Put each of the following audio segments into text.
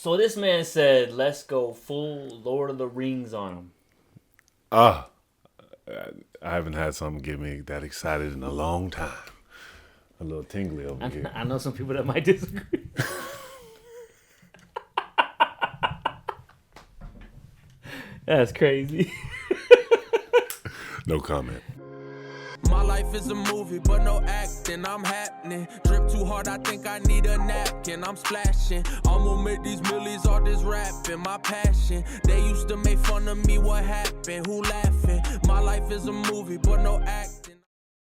So this man said, let's go full Lord of the Rings on him. I haven't had something get me that excited in a long time. A little tingly over here. I know some people that might disagree. That's crazy. No comment. My life is a movie, but no acting, I'm happening. Drip too hard, I think I need a napkin, I'm splashing. I'ma make these millies, all this rapping, my passion. They used to make fun of me, what happened, who laughing? My life is a movie, but no acting.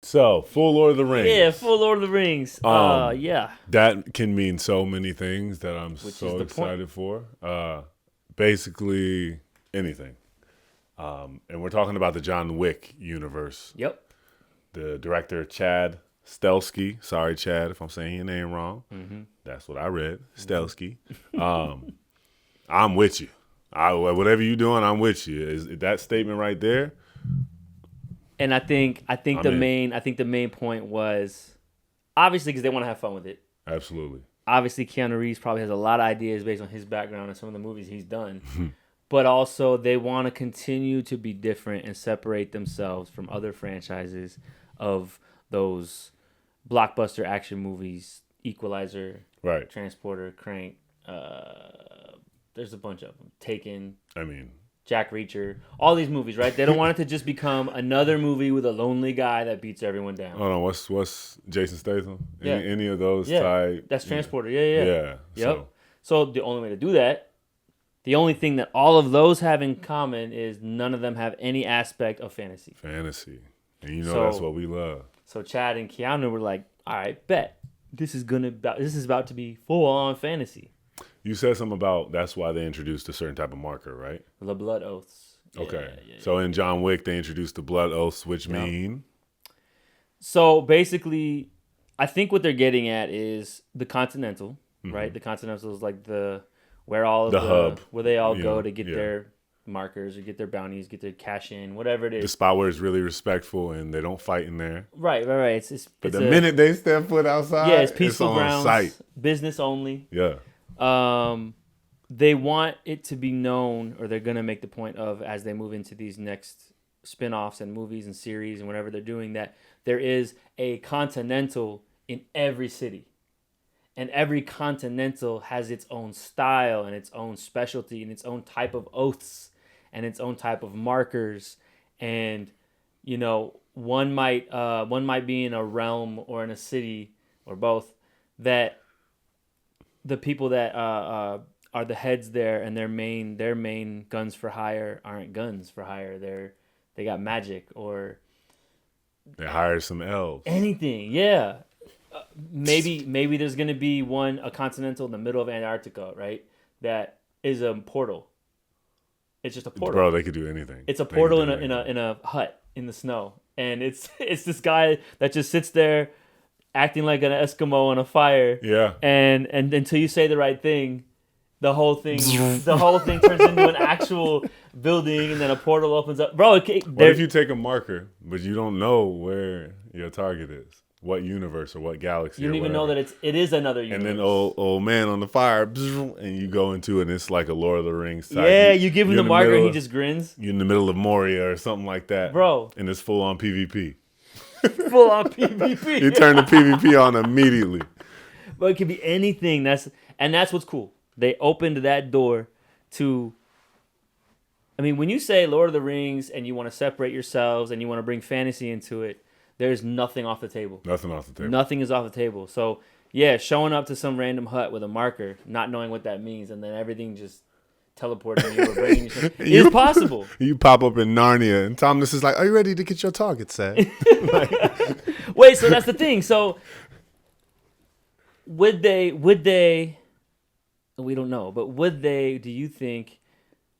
So, full Lord of the Rings. Yeah, full Lord of the Rings. Yeah. That can mean so many things that I'm so excited for. Basically, anything. And we're talking about the John Wick universe. Yep. The director, Chad Stahelski. Sorry, Chad, if I'm saying your name wrong. Mm-hmm. That's what I read. Stahelski. I'm with you. Whatever you're doing, I'm with you. Is that statement right there? And I think the main point was obviously because they want to have fun with it. Absolutely. Obviously, Keanu Reeves probably has a lot of ideas based on his background and some of the movies he's done. But also, they want to continue to be different and separate themselves from other franchises of those blockbuster action movies, Equalizer, right, Transporter, Crank. There's a bunch of them. Taken. Jack Reacher. All these movies, right? They don't want it to just become another movie with a lonely guy that beats everyone down. Oh no, what's Jason Statham? Yeah. Any of those type? That's Transporter. Yeah. Yep. So the only way to do that, the only thing that all of those have in common is none of them have any aspect of fantasy. Fantasy. And that's what we love. So Chad and Keanu were like, all right, bet. This is about to be full on fantasy. You said something about that's why they introduced a certain type of marker, right? The blood oaths. Okay. So in John Wick, they introduced the blood oaths, which mean? So basically, I think what they're getting at is the Continental, right? The Continental is like where hub, where they all go to get their markers or get their bounties, get their cash in, whatever it is. The spot where it's really respectful and they don't fight in there. Right. But the minute they step foot outside, it's peaceful grounds, sight. Business only. Yeah. They want it to be known, or they're going to make the point of, as they move into these next spin-offs and movies and series and whatever they're doing, that there is a Continental in every city. And every Continental has its own style and its own specialty and its own type of oaths and its own type of markers. And, one might be in a realm or in a city or both that the people that are the heads there and their main guns for hire aren't guns for hire. They got magic, or they hire some elves. Anything, yeah. Maybe there's gonna be a Continental in the middle of Antarctica, right? That is a portal. It's just a portal. Bro, they could do anything. It's a portal in a hut in the snow, and it's this guy that just sits there, acting like an Eskimo on a fire. Yeah. And until you say the right thing, the whole thing turns into an actual building, and then a portal opens up. Bro, what if you take a marker, but you don't know where your target is? What universe or what galaxy? You don't even know that it is another universe. And then old man on the fire, and you go into it, and it's like a Lord of the Rings site. Yeah, you give him the marker, and he just grins. You're in the middle of Moria or something like that. Bro. And it's full on PvP. Full on PvP. You turn the PvP on immediately. But it could be anything. That's what's cool. They opened that door to. I mean, when you say Lord of the Rings and you want to separate yourselves and you want to bring fantasy into it, there's nothing off the table. Nothing off the table. Nothing is off the table. So yeah, showing up to some random hut with a marker, not knowing what that means, and then everything just teleporting you or bringing you. It's possible. You pop up in Narnia, and Thomas is like, "Are you ready to get your target set?" Wait, so that's the thing. So would they? We don't know, but would they? Do you think?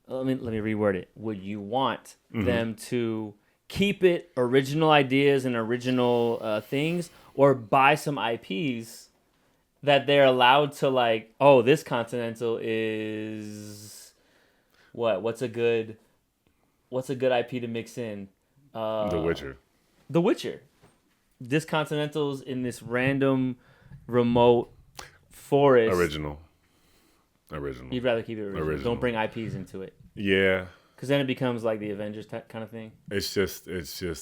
Let me reword it. Would you want them to keep it original ideas and original things, or buy some IPs that they're allowed to, like? Oh, this Continental is what? What's a good IP to mix in? The Witcher. The Witcher. This Continental's in this random remote forest. Original. Original. You'd rather keep it original. Don't bring IPs into it. Yeah. Because then it becomes like the Avengers kind of thing. It's just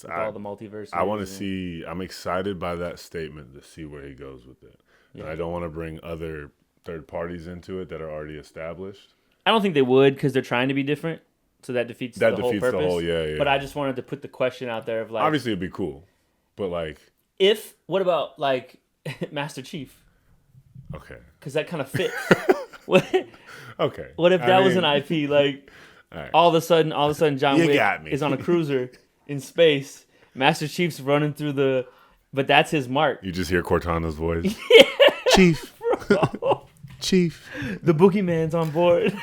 all the multiverse. I want to see. I'm excited by that statement to see where he goes with it. Yeah. And I don't want to bring other third parties into it that are already established. I don't think they would because they're trying to be different. So that defeats the whole purpose. Yeah. But I just wanted to put the question out there of like, obviously it'd be cool, but like, what about like Master Chief? Okay. Because that kind of fits. Okay. What if that was an IP? Like, right. all of a sudden, John Wick is on a cruiser in space. Master Chief's running through but that's his mark. You just hear Cortana's voice. Yeah. Chief. Chief. The boogeyman's on board.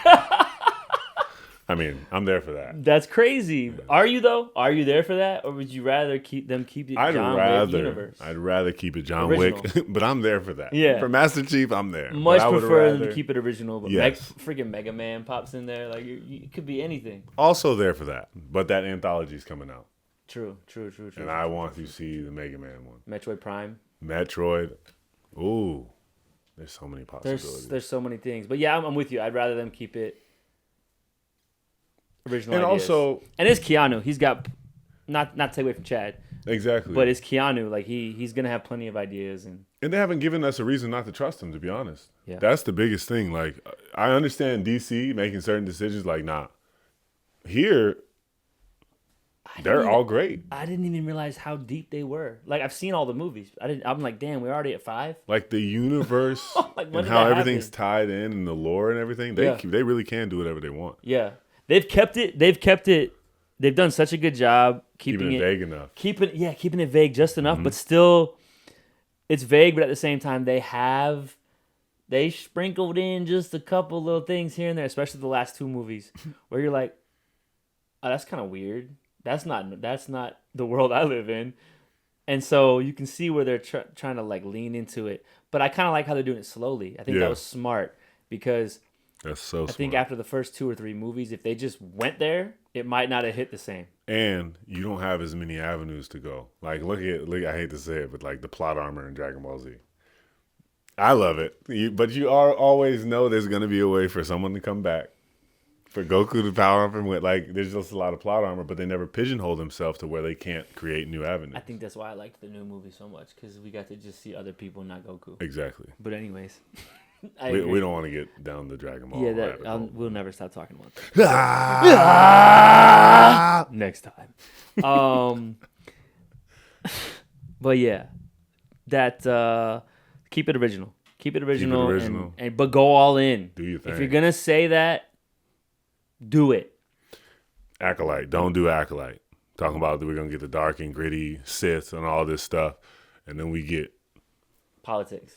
I mean, I'm there for that. That's crazy. Yeah. Are you though? Are you there for that, or would you rather keep it John Wick universe? I'd rather keep it John original. Wick, but I'm there for that. Yeah. For Master Chief, I'm there. Much prefer to keep it original, but yes. Freaking Mega Man pops in there. Like it could be anything. Also there for that, but that anthology's coming out. True. And I want to see the Mega Man one. Metroid Prime. Metroid. Ooh, there's so many possibilities. There's so many things, but yeah, I'm with you. I'd rather them keep it. Original and ideas. Also, and it's Keanu. He's got not to take away from Chad. Exactly. But it's Keanu. Like he's gonna have plenty of ideas and they haven't given us a reason not to trust him. To be honest, yeah, that's the biggest thing. Like I understand DC making certain decisions. Like here, they're all great. I didn't even realize how deep they were. Like I've seen all the movies. I'm like, damn, we're already at 5. Like the universe like, and how everything's tied in and the lore and everything. They really can do whatever they want. Yeah. They've kept it. They've done such a good job keeping it vague enough. Keeping it vague just enough, but still, it's vague. But at the same time, they sprinkled in just a couple little things here and there, especially the last 2 movies, where you're like, oh, that's kind of weird. That's not the world I live in, and so you can see where they're trying to like lean into it. But I kind of like how they're doing it slowly. I think that was smart because. That's so smart. I think after the first 2 or 3 movies, if they just went there, it might not have hit the same. And you don't have as many avenues to go. Like, look, I hate to say it, but like the plot armor in Dragon Ball Z. I love it. But you always know there's going to be a way for someone to come back. For Goku to power up and with, like, there's just a lot of plot armor, but they never pigeonhole themselves to where they can't create new avenues. I think that's why I liked the new movie so much, because we got to just see other people, not Goku. Exactly. But anyways. We don't want to get down the Dragon Ball. Yeah, we'll never stop talking about that. Next time. But yeah, that keep it original. Keep it original. But go all in. Do your thing. If you're gonna say that, do it. Acolyte. Don't do Acolyte. Talking about that we're gonna get the dark and gritty Sith and all this stuff, and then we get politics.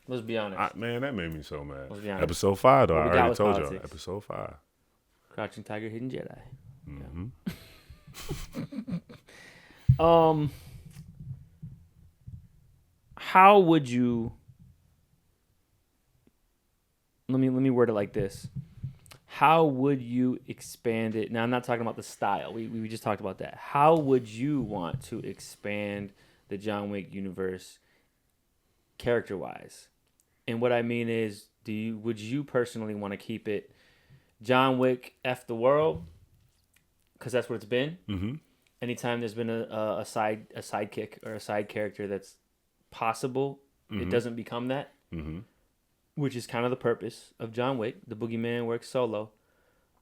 Let's be honest. Man, that made me so mad. Let's be honest. Episode 5, though. I already told politics. y'all. Episode 5. Crouching Tiger, Hidden Jedi. Mm-hmm. Yeah. How would you? Let me word it like this. How would you expand it? Now, I'm not talking about the style. We just talked about that. How would you want to expand the John Wick universe character-wise? And what I mean is, would you personally want to keep it John Wick F the world? Because that's what it's been. Mm-hmm. Anytime there's been a sidekick or a side character that's possible, it doesn't become that. Mm-hmm. Which is kind of the purpose of John Wick. The boogeyman works solo.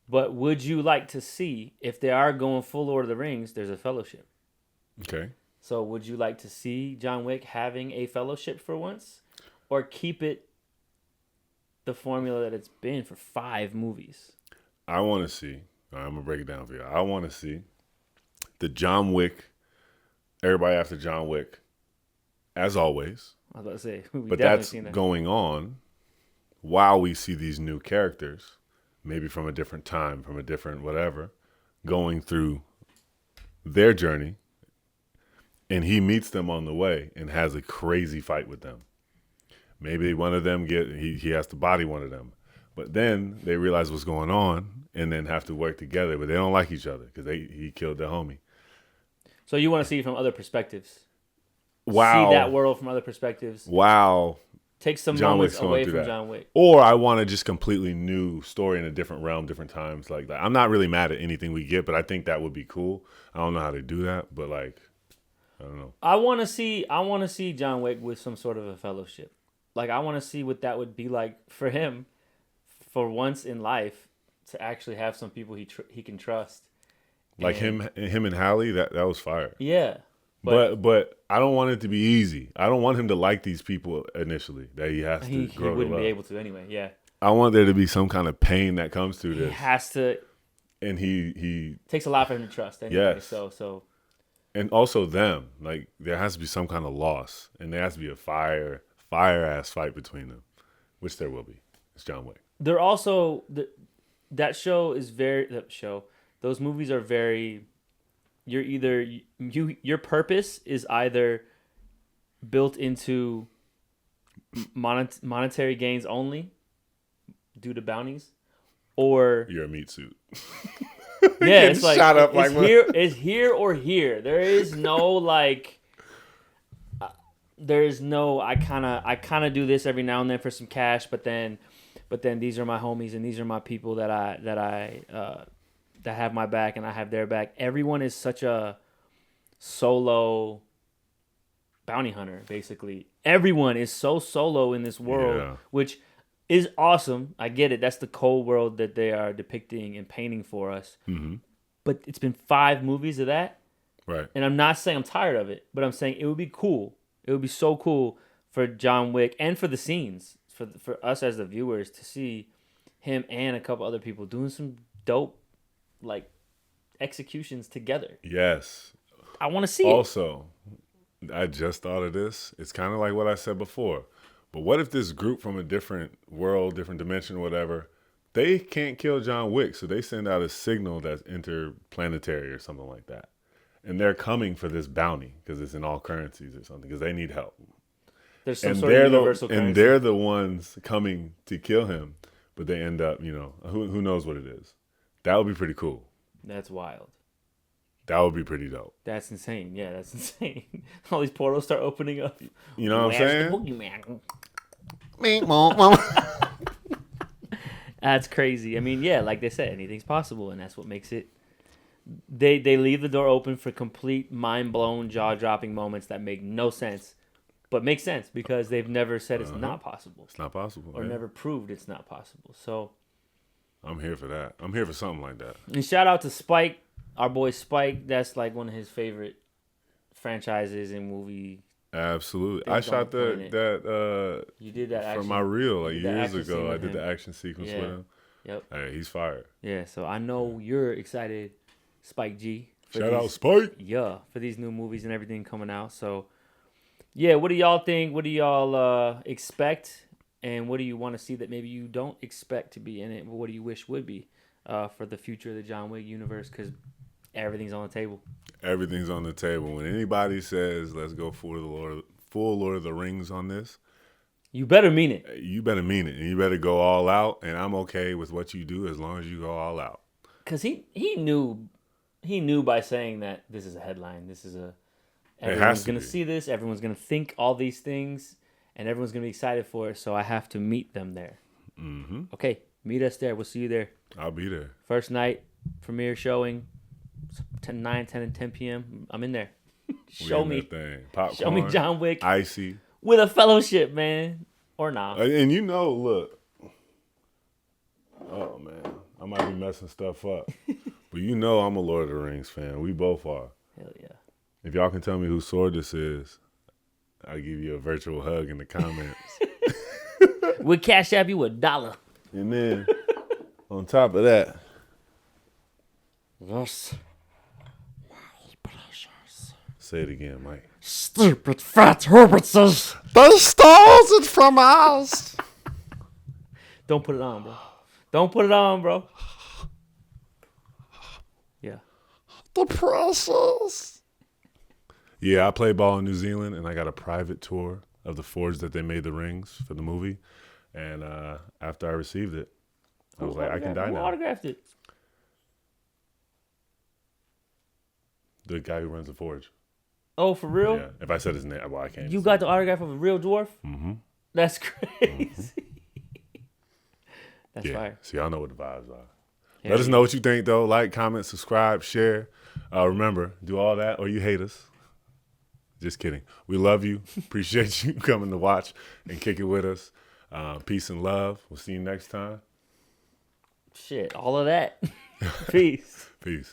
But would you like to see, if they are going full Lord of the Rings, there's a fellowship. Okay. So would you like to see John Wick having a fellowship for once? Or keep it the formula that it's been for 5 movies? I want to see. I'm going to break it down for you. I want to see the John Wick, everybody after John Wick, as always. I was about to say, but that's going on while we see these new characters, maybe from a different time, from a different whatever, going through their journey. And he meets them on the way and has a crazy fight with them. Maybe one of them he has to body one of them. But then they realize what's going on and then have to work together. But they don't like each other because he killed their homie. So you want to see it from other perspectives. Wow. See that world from other perspectives. Wow. Take some John moments Wick's going away through from that. John Wick. Or I want a just completely new story in a different realm, different times like that. I'm not really mad at anything we get, but I think that would be cool. I don't know how to do that, but like, I don't know. I want to see John Wick with some sort of a fellowship. Like, I want to see what that would be like for him, for once in life, to actually have some people he can trust. Like him and Hallie, that was fire. Yeah. But I don't want it to be easy. I don't want him to like these people initially. That he has to He grow to wouldn't love. be able to anyway. Yeah. I want there to be some kind of pain that comes through He this. has to. And he Takes a lot for him to trust. Anyway, Yes. So. And also them. Like there has to be some kind of loss, and there has to be a fire ass fight between them, which there will be. It's John Wick. They're also that show is very Those movies are very. You're either your purpose is either built into monetary gains only due to bounties, or You're a meat suit. yeah, it's like shot up it's like it's here or here. There is no like. There is no. I kind of do this every now and then for some cash, but then these are my homies and these are my people that have my back and I have their back. Everyone is such a solo bounty hunter, basically. Everyone is so solo in this world, which is awesome. I get it. That's the cold world that they are depicting and painting for us. Mm-hmm. But it's been 5 movies of that. Right. And I'm not saying I'm tired of it, but I'm saying it would be cool. It would be so cool for John Wick and for the scenes, for us as the viewers to see him and a couple other people doing some dope like executions together. Yes. I want to see it. Also, I just thought of this. It's kind of like what I said before. But what if this group from a different world, different dimension, whatever, they can't kill John Wick, so they send out a signal that's interplanetary or something like that. And they're coming for this bounty because it's in all currencies or something because they need help. There's some sort of universal currency. And they're the ones coming to kill him, but they end up, who knows what it is. That would be pretty cool. That's wild. That would be pretty dope. That's insane. Yeah, that's insane. All these portals start opening up. You know what I'm saying? That's crazy. I mean, yeah, like they said, anything's possible, and that's what makes it. They leave the door open for complete mind-blown, jaw-dropping moments that make no sense, but make sense because they've never said it's not possible. It's not possible. Or never proved it's not possible. So I'm here for that. I'm here for something like that. And shout out to Spike, our boy Spike. That's like one of his favorite franchises and movie. Absolutely. I shot that you did that for my reel like years ago. I did the action sequence with him. Yep. Hey, he's fired. Yeah, so I know you're excited, Spike G. Shout out Spike. Yeah, for these new movies and everything coming out. So yeah, what do y'all think? What do y'all expect? And what do you want to see that maybe you don't expect to be in it? But what do you wish would be for the future of the John Wick universe? Because everything's on the table. Everything's on the table. When anybody says, let's go full Lord of the Rings on this, you better mean it. You better mean it. And you better go all out. And I'm okay with what you do as long as you go all out. Because he knew by saying that this is a headline. This is everyone's going to see this. Everyone's going to think all these things. And everyone's going to be excited for it. So I have to meet them there. Mm-hmm. Okay, meet us there. We'll see you there. I'll be there. First night, premiere showing, 9, 10, and 10 p.m. I'm in there. Show me. Popcorn, show me John Wick. Icy. With a fellowship, man. Or not. And look. Oh, man. I might be messing stuff up. But I'm a Lord of the Rings fan. We both are. Hell yeah. If y'all can tell me whose sword this is, I'll give you a virtual hug in the comments. We'll cash app you $1. And then, on top of that. Yes. My pleasures. Say it again, Mike. Stupid fat hobbitses. They stole it from us. Don't put it on, bro. Don't put it on, bro. Yeah. The precious. Yeah, I play ball in New Zealand, and I got a private tour of the forge that they made the rings for the movie. And after I received it, I was like, I can die now. Who autographed it? The guy who runs the forge. Oh, for real? Yeah. If I said his name, well, I can't. You got the autograph of a real dwarf? Mm-hmm. That's crazy. That's fire. So y'all know what the vibes are. Hell Let us yeah. know what you think, though. Like, comment, subscribe, share. Remember, do all that or you hate us. Just kidding. We love you. Appreciate you coming to watch and kick it with us. Peace and love. We'll see you next time. Shit, all of that. Peace. Peace.